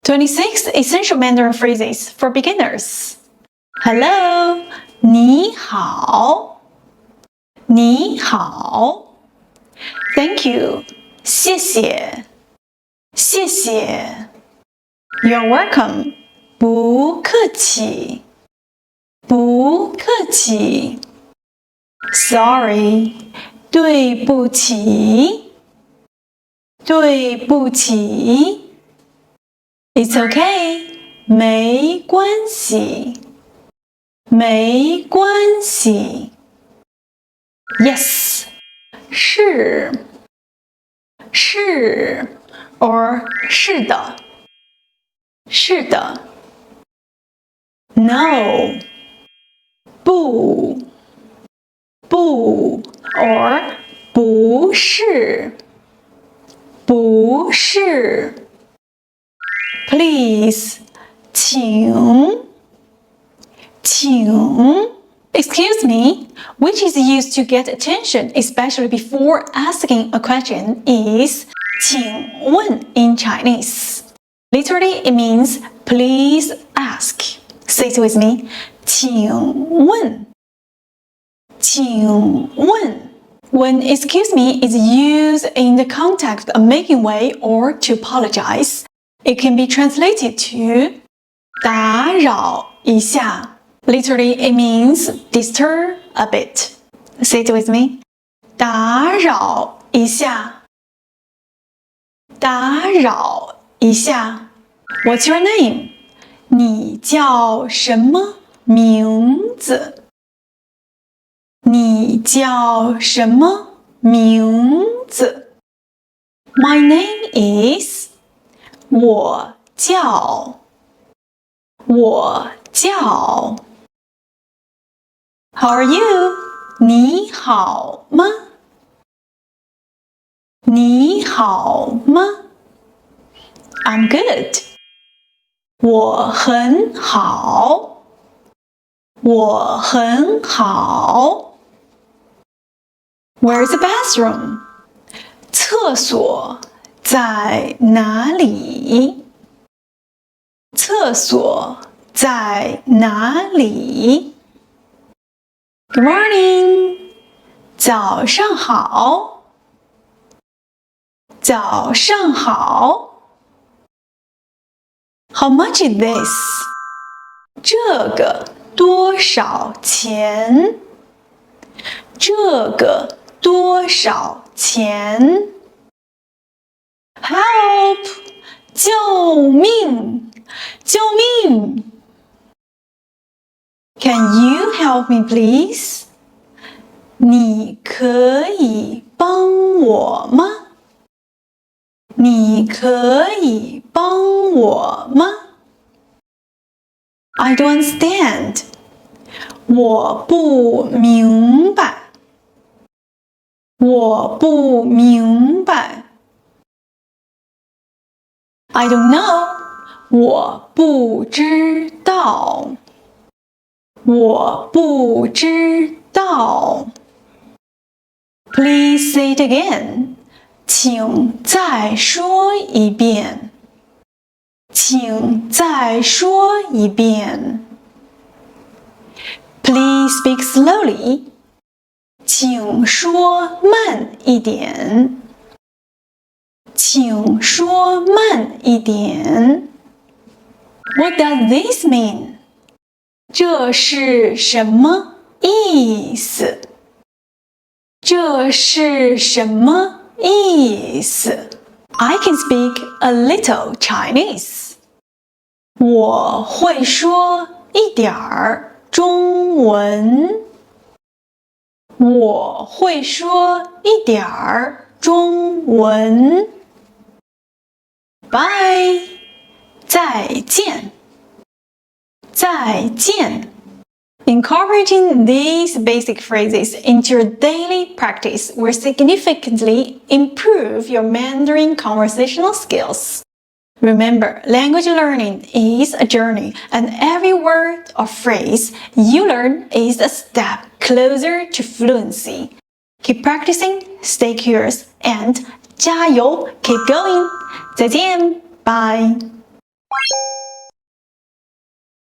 26 Essential Mandarin Phrases for Beginners. Hello, 你好，你好。Thank you, 谢谢，谢谢。You're welcome, 不客气，不客气。Sorry, 对不起，对不起。It's okay, 没关系，没关系。Yes, 是，是 or 是的，是的。No, 不，不 or 不是，不是。Please, 请，请。Excuse me, which is used to get attention, especially before asking a question, is 请问 in Chinese. Literally, it means please ask. Say it with me. 请问，请问。When excuse me is used in the context of making way or to apologize, it can be translated to 打扰一下. Literally, it means disturb a bit. Say it with me. 打扰一下，打扰一下。What's your name? 你叫什么名字？你叫什么名字？ My name is 我叫How are you? 你好吗？你好吗？ I'm good. 我很好，我很好。Where's the bathroom? 厕所在哪里？厕所在哪里？ Good morning. 早上好，早上好。How much is this? 这个多少钱？这个多少钱？ Help! 救命！救命！ Can you help me, please? 你可以帮我吗？你可以帮我吗？ I don't understand. 我不明白。我不明白。I don't know. 我不知道。我不知道。Please say it again. 请再说一遍。请再说一遍。Please speak slowly. 请说慢一点。请说慢一点。What does this mean? 这是什么意思？这是什么意思？ I can speak a little Chinese. 我会说一点儿中文。我会说一点儿中文。Bye. 再见。再见。Incorporating these basic phrases into your daily practice will significantly improve your Mandarin conversational skills. Remember, language learning is a journey, and every word or phrase you learn is a step closer to fluency. Keep practicing, stay curious, and 加油, keep going. 再见, bye.